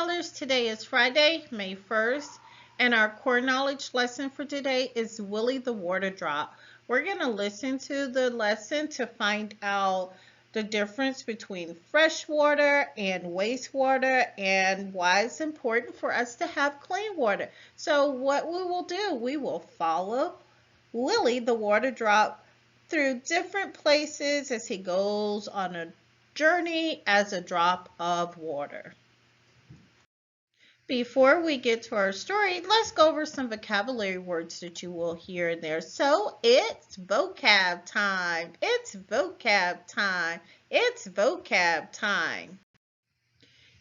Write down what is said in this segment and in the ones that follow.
scholars. Today is Friday, May 1st, and our core knowledge lesson for today is Willie the Water Drop. We're going to listen to the lesson to find out the difference between fresh water and wastewater and why it's important for us to have clean water. So what we will do, we will follow Willie the Water Drop through different places as he goes on a journey as a drop of water. Before we get to our story, let's go over some vocabulary words that you will hear in there. So it's vocab time. It's vocab time. It's vocab time.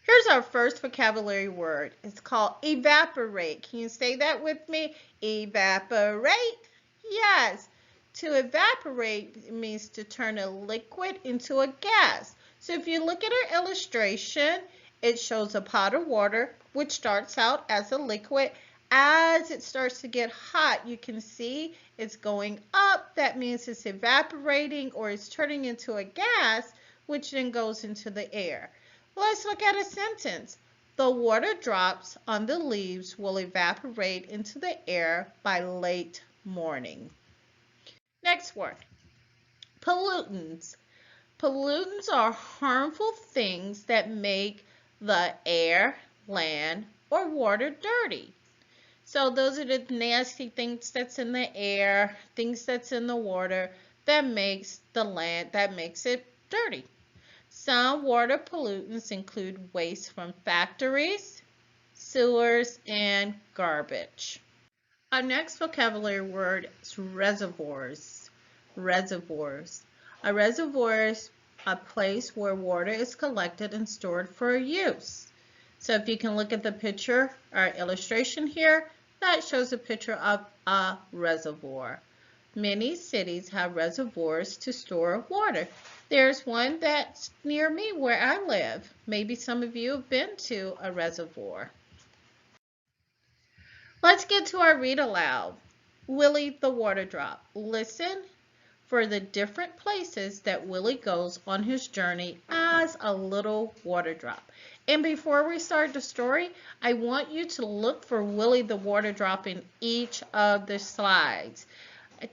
Here's our first vocabulary word. It's called evaporate. Can you say that with me? Evaporate. Yes. To evaporate means to turn a liquid into a gas. So if you look at our illustration, it shows a pot of water, which starts out as a liquid. As it starts to get hot, you can see it's going up. That means it's evaporating or it's turning into a gas, which then goes into the air. Let's look at a sentence. The water drops on the leaves will evaporate into the air by late morning. Next word, pollutants. Pollutants are harmful things that make the air, land, or water dirty. So those are the nasty things that's in the air, things that's in the water that makes the land, that makes it dirty. Some water pollutants include waste from factories, sewers, and garbage. Our next vocabulary word is reservoirs. Reservoirs. A reservoir is a place where water is collected and stored for use. So if you can look at the picture, our illustration here, that shows a picture of a reservoir. Many cities have reservoirs to store water. There's one that's near me where I live. Maybe some of you have been to a reservoir. Let's get to our read aloud. Willie the Water Drop. Listen for the different places that Willie goes on his journey as a little water drop. And before we start the story, I want you to look for Willie the Water Drop in each of the slides.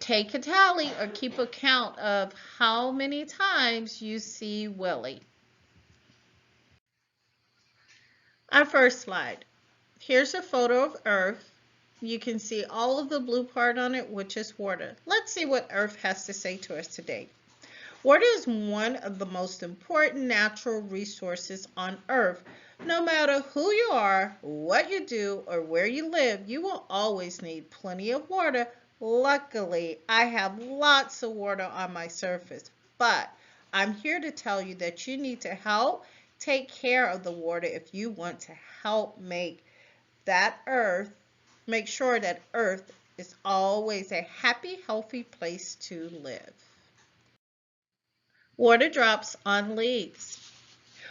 Take a tally or keep a count of how many times you see Willie. Our first slide. Here's a photo of Earth. You can see all of the blue part on it, which is water. Let's see what Earth has to say to us today. Water is one of the most important natural resources on Earth. No matter who you are, what you do, or where you live, you will always need plenty of water. Luckily, I have lots of water on my surface, but I'm here to tell you that you need to help take care of the water if you want to help make sure that Earth is always a happy, healthy place to live. Water drops on leaves.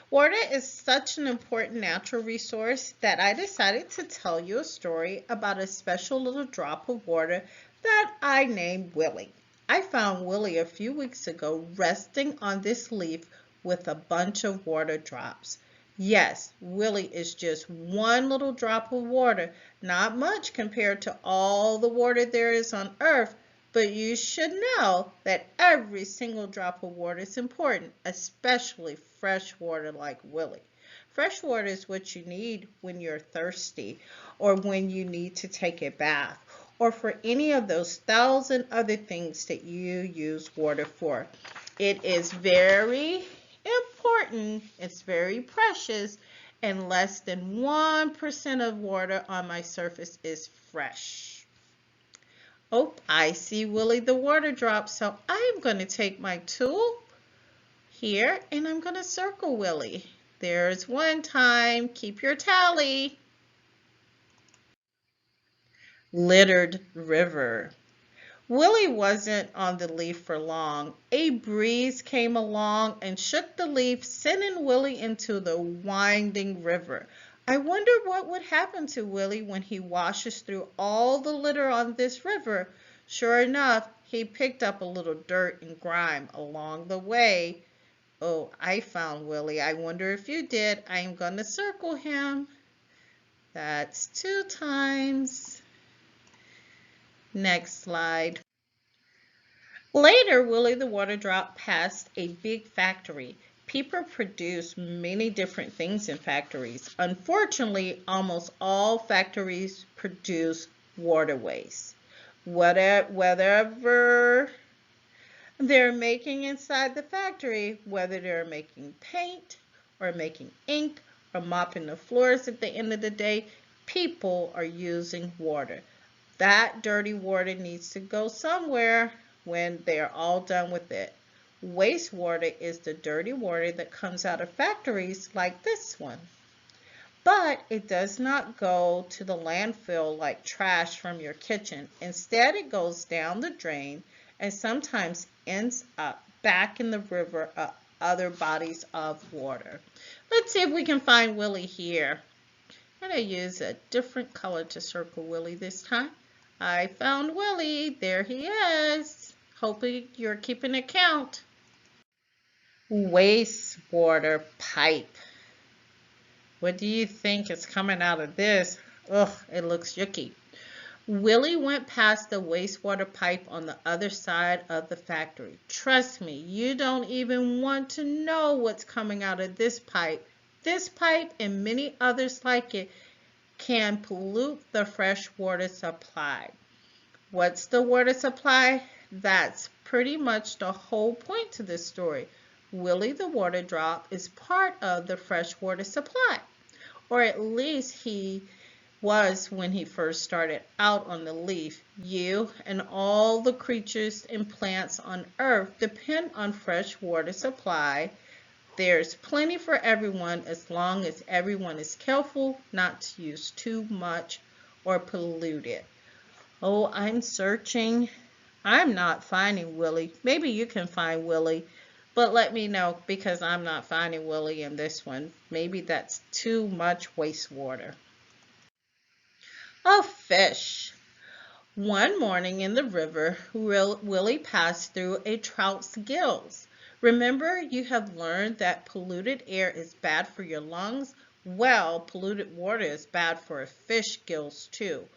Water is such an important natural resource that I decided to tell you a story about a special little drop of water that I named Willie. I found Willie a few weeks ago resting on this leaf with a bunch of water drops. Yes, Willie is just one little drop of water, not much compared to all the water there is on Earth, but you should know that every single drop of water is important, especially fresh water like Willie. Fresh water is what you need when you're thirsty or when you need to take a bath or for any of those 1,000 other things that you use water for. It is very important, it's very precious, and less than 1% of water on my surface is fresh. Oh, I see Willie the Water Drop, so I'm going to take my tool here and I'm going to circle Willie. There's one time. Keep your tally. Littered river. Willie wasn't on the leaf for long. A breeze came along and shook the leaf, sending Willie into the winding river. I wonder what would happen to Willie when he washes through all the litter on this river. Sure enough, he picked up a little dirt and grime along the way. Oh, I found Willie. I wonder if you did. I'm going to circle him. That's 2 times. Next slide. Later, Willie the Water Drop passed a big factory. People produce many different things in factories. Unfortunately, almost all factories produce water waste. Whatever they're making inside the factory, whether they're making paint or making ink or mopping the floors at the end of the day, people are using water. That dirty water needs to go somewhere when they're all done with it. Wastewater is the dirty water that comes out of factories like this one. But it does not go to the landfill like trash from your kitchen. Instead, it goes down the drain and sometimes ends up back in the river or other bodies of water. Let's see if we can find Willie here. I'm going to use a different color to circle Willie this time. I found Willie. There he is. Hopefully you're keeping a count. Wastewater pipe. What do you think is coming out of this? Ugh, it looks yucky. Willie went past the wastewater pipe on the other side of the factory. Trust me, you don't even want to know what's coming out of this pipe. This pipe and many others like it can pollute the fresh water supply. What's the water supply? That's pretty much the whole point to this story. Willie the Water Drop is part of the freshwater supply, or at least he was when he first started out on the leaf. You and all the creatures and plants on Earth depend on fresh water supply. There's plenty for everyone as long as everyone is careful not to use too much or pollute it. Oh, I'm searching. I'm not finding Willie. Maybe you can find Willie, but let me know because I'm not finding Willie in this one. Maybe that's too much wastewater. A fish. One morning in the river, Willie passed through a trout's gills. Remember, you have learned that polluted air is bad for your lungs? Well, polluted water is bad for a fish gills too.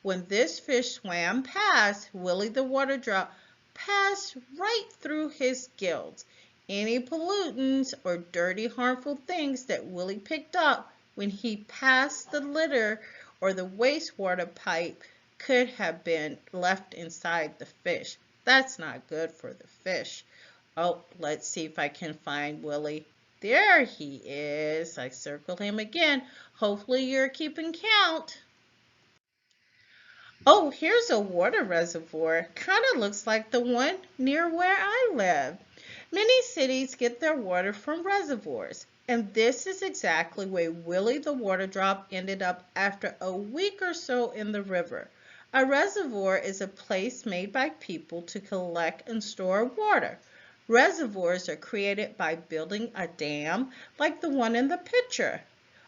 When this fish swam past, Willie the Water Drop passed right through his gills. Any pollutants or dirty, harmful things that Willie picked up when he passed the litter or the wastewater pipe could have been left inside the fish. That's not good for the fish. Oh, let's see if I can find Willie. There he is. I circled him again. Hopefully you're keeping count. Oh, here's a water reservoir. Kind of looks like the one near where I live. Many cities get their water from reservoirs, and this is exactly where Willie the Water Drop ended up after a week or so in the river. A reservoir is a place made by people to collect and store water. Reservoirs are created by building a dam like the one in the picture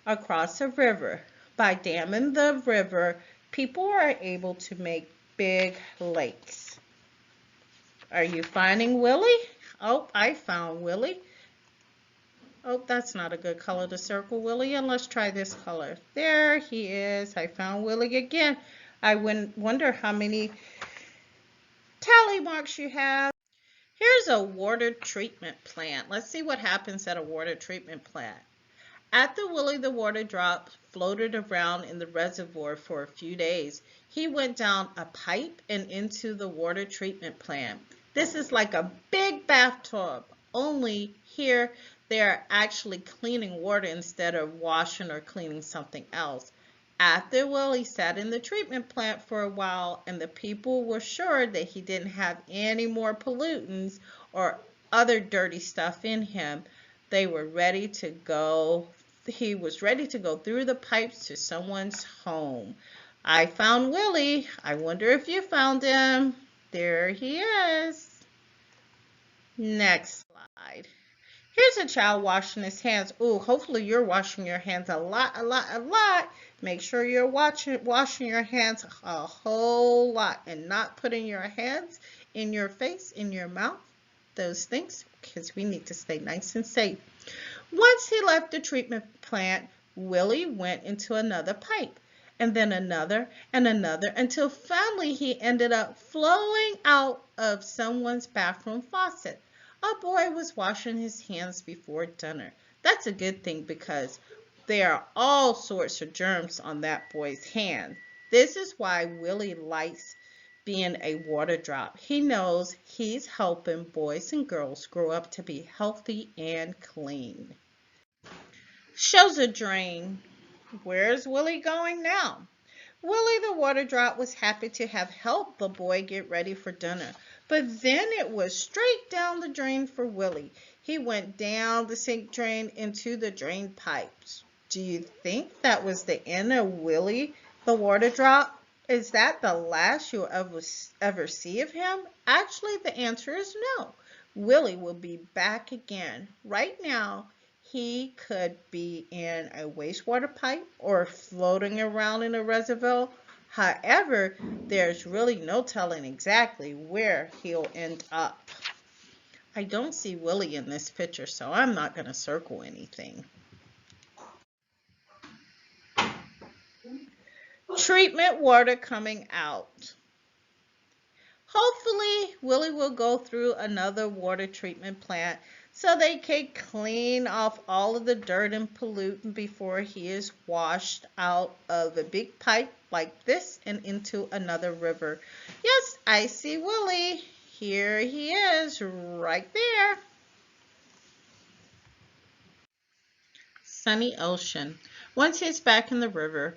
across a river. By damming the river, people are able to make big lakes. Are you finding Willie? Oh, I found Willie. Oh, that's not a good color to circle Willie, and let's try this color. There he is. I found Willie again. I wonder how many tally marks you have. Here's a water treatment plant. Let's see what happens at a water treatment plant. After Willie the Water Drop floated around in the reservoir for a few days, he went down a pipe and into the water treatment plant. This is like a big bathtub, only here they are actually cleaning water instead of washing or cleaning something else. After Willie sat in the treatment plant for a while and the people were sure that he didn't have any more pollutants or other dirty stuff in him, they were ready to go. He was ready to go through the pipes to someone's home. I found Willie. I wonder if you found him. There he is. Next slide. Here's a child washing his hands. Ooh, hopefully you're washing your hands a lot. Make sure you're washing your hands a whole lot and not putting your hands in your face, in your mouth, those things, because we need to stay nice and safe. Once he left the treatment plant, Willie went into another pipe. and then another and another until finally he ended up flowing out of someone's bathroom faucet. A boy was washing his hands before dinner. That's a good thing because there are all sorts of germs on that boy's hand. This is why Willie likes being a water drop. He knows he's helping boys and girls grow up to be healthy and clean. Shows a drain. Where's Willie going now? Willie the water drop was happy to have helped the boy get ready for dinner, but then it was straight down the drain for Willie. He went down the sink drain into the drain pipes. Do you think that was the end of Willie the water drop? Is that the last you'll ever see of him? Actually, the answer is no. Willie will be back again. Right now, he could be in a wastewater pipe or floating around in a reservoir. However, there's really no telling exactly where he'll end up. I don't see Willie in this picture, so I'm not going to circle anything. Treatment water coming out. Hopefully, Willie will go through another water treatment plant so they can clean off all of the dirt and pollutant before he is washed out of a big pipe like this and into another river. Yes, I see Willie. Here he is, right there. Sunny ocean. Once he's back in the river,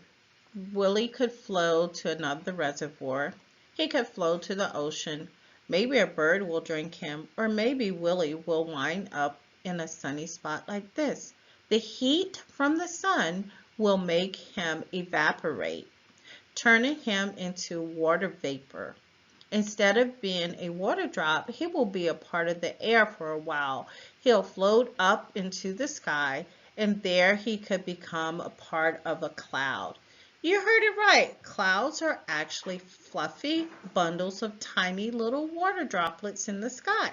Willie could flow to another reservoir. He could flow to the ocean. Maybe a bird will drink him, or maybe Willie will wind up in a sunny spot like this. The heat from the sun will make him evaporate, turning him into water vapor. Instead of being a water drop, he will be a part of the air for a while. He'll float up into the sky, and there he could become a part of a cloud. You heard it right. Clouds are actually fluffy bundles of tiny little water droplets in the sky.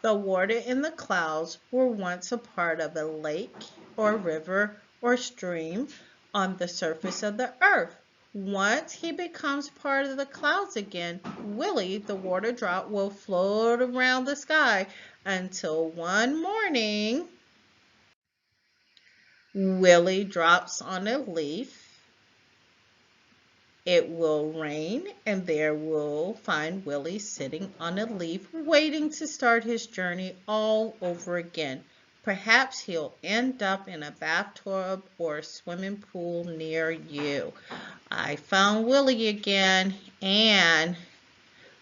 The water in the clouds were once a part of a lake or river or stream on the surface of the earth. Once he becomes part of the clouds again, Willie, the water drop, will float around the sky until one morning, Willie drops on a leaf. It will rain, and there we'll find Willie sitting on a leaf, waiting to start his journey all over again. Perhaps he'll end up in a bathtub or a swimming pool near you. I found Willie again, and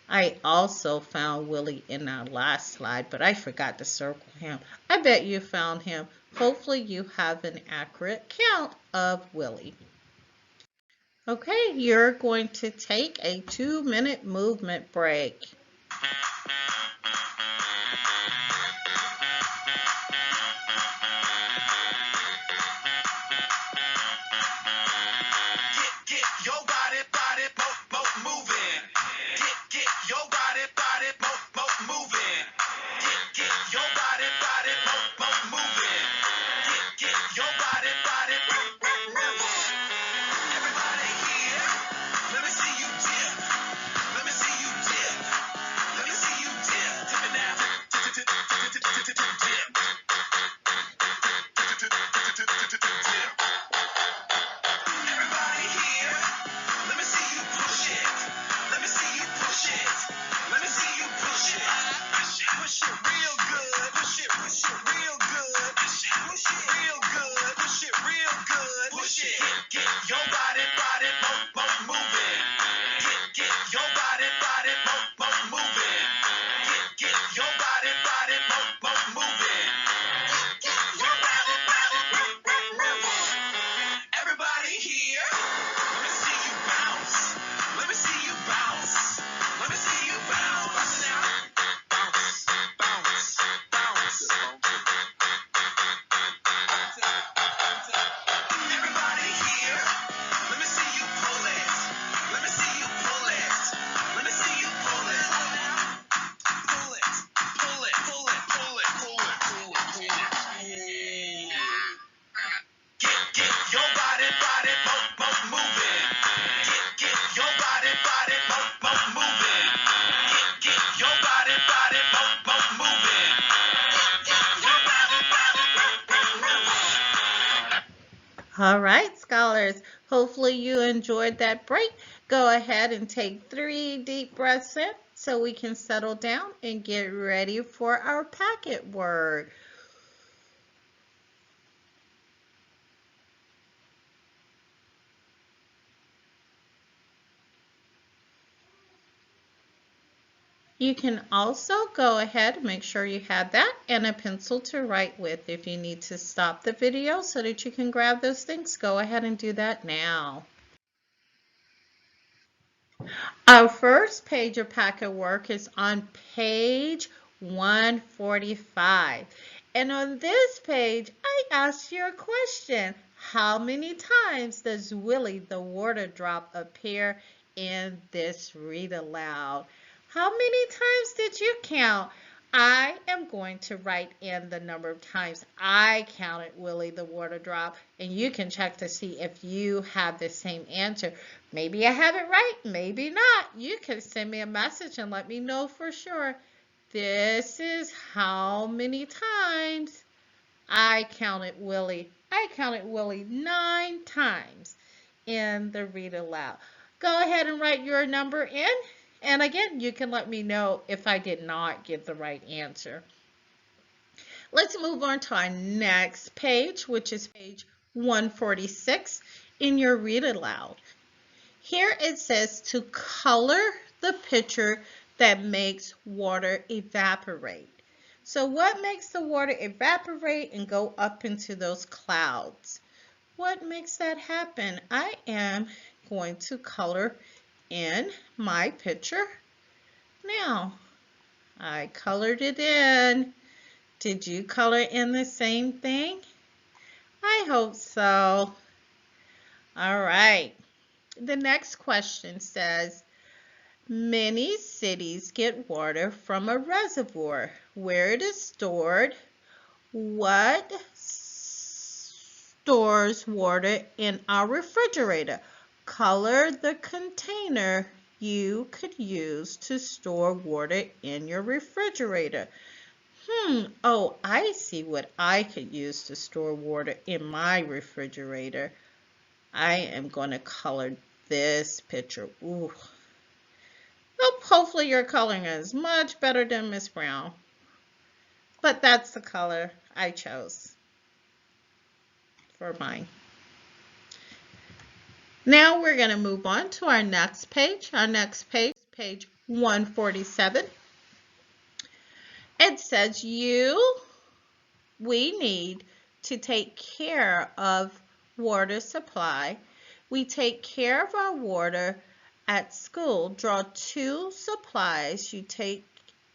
I also found Willie in our last slide, but I forgot to circle him. I bet you found him. Hopefully you have an accurate count of Willie. Okay, you're going to take a 2-minute movement break. Get your body moving. Get your body moving. Get your body moving. Get your body moving. Everybody here, let me see you dip. Let me see you dip. All right, scholars. Hopefully you enjoyed that break. Go ahead and take 3 deep breaths in so we can settle down and get ready for our packet word. You can also go ahead and make sure you have that and a pencil to write with. If you need to stop the video so that you can grab those things, go ahead and do that now. Our first page of packet work is on page 145. And on this page, I asked you a question. How many times does Willie the water drop appear in this read aloud? How many times did you count? I am going to write in the number of times I counted Willie the water drop, and you can check to see if you have the same answer. Maybe I have it right, maybe not. You can send me a message and let me know for sure. This is how many times I counted Willie. I counted Willie 9 times in the read aloud. Go ahead and write your number in. And again, you can let me know if I did not get the right answer. Let's move on to our next page, which is page 146 in your read aloud. Here it says to color the picture that makes water evaporate. So what makes the water evaporate and go up into those clouds? What makes that happen? I am going to color in my picture now. I colored it in. Did you color in the same thing? I hope so. All right. The next question says, many cities get water from a reservoir. Where it is stored, what stores water in our refrigerator? Color the container you could use to store water in your refrigerator. Oh, I see what I could use to store water in my refrigerator. I am going to color this picture. Ooh. Well, hopefully your coloring is much better than Miss Brown. But that's the color I chose for mine. Now we're going to move on to our next page. Our next page, page 147. It says we need to take care of water supply. We take care of our water at school. Draw 2 supplies you take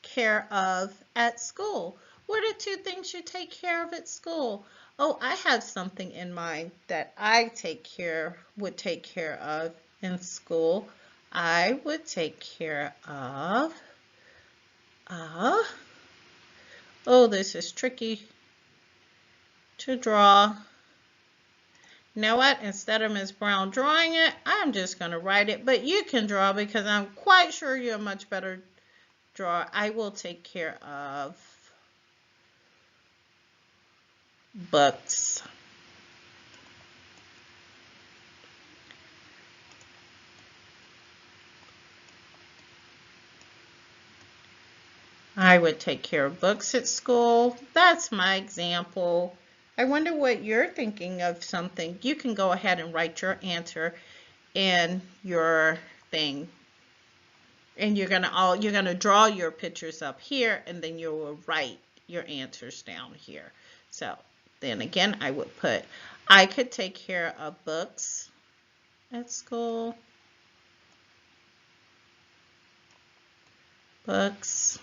care of at school. What are 2 things you take care of at school? Oh, I have something in mind that I would take care of in school. I would take care of, oh, this is tricky to draw. You know what? Instead of Ms. Brown drawing it, I'm just going to write it. But you can draw because I'm quite sure you're a much better drawer. I will take care of books. I would take care of books at school. That's my example. I wonder what you're thinking of something. You can go ahead and write your answer in your thing. And you're gonna draw your pictures up here, and then you will write your answers down here. So then again, I would put, I could take care of books at school. Books.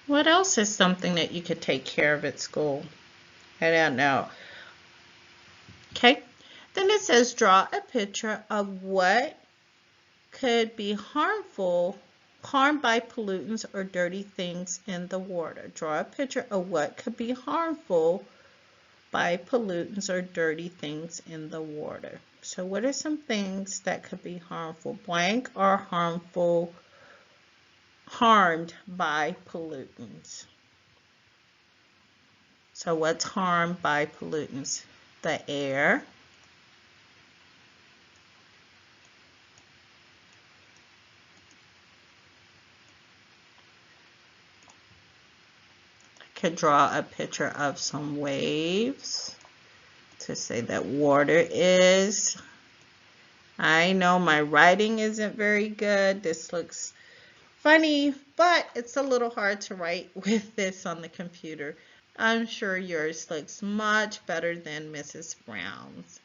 What else is something that you could take care of at school? I don't know. Okay. Then it says draw a picture of what could be harmed by pollutants or dirty things in the water. Draw a picture of what could be harmful by pollutants or dirty things in the water. So what are some things that could be harmful? Blank or harmed by pollutants. So what's harmed by pollutants? The air, I could draw a picture of some waves to say that water is. I know my writing isn't very good. This looks funny, but it's a little hard to write with this on the computer. I'm sure yours looks much better than Mrs. Brown's.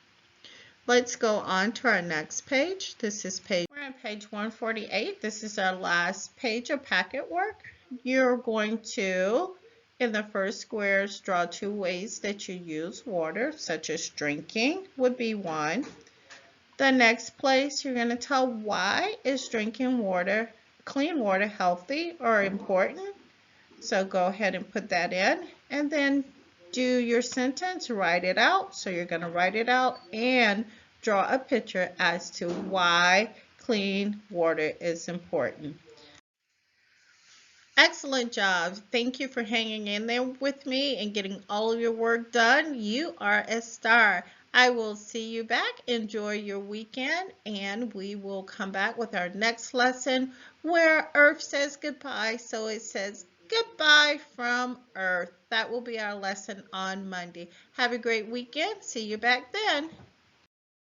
Let's go on to our next page. We're on page 148. This is our last page of packet work. You're going to, in the first squares, draw 2 ways that you use water, such as drinking would be one. The next place, you're going to tell why is drinking water, clean water, healthy or important. So go ahead and put that in, and then do your sentence, write it out. So you're going to write it out and draw a picture as to why clean water is important. Excellent job. Thank you for hanging in there with me and getting all of your work done. You are a star. I will see you back. Enjoy your weekend, and we will come back with our next lesson where Earth says goodbye. So it says goodbye from Earth. That will be our lesson on Monday. Have a great weekend. See you back then.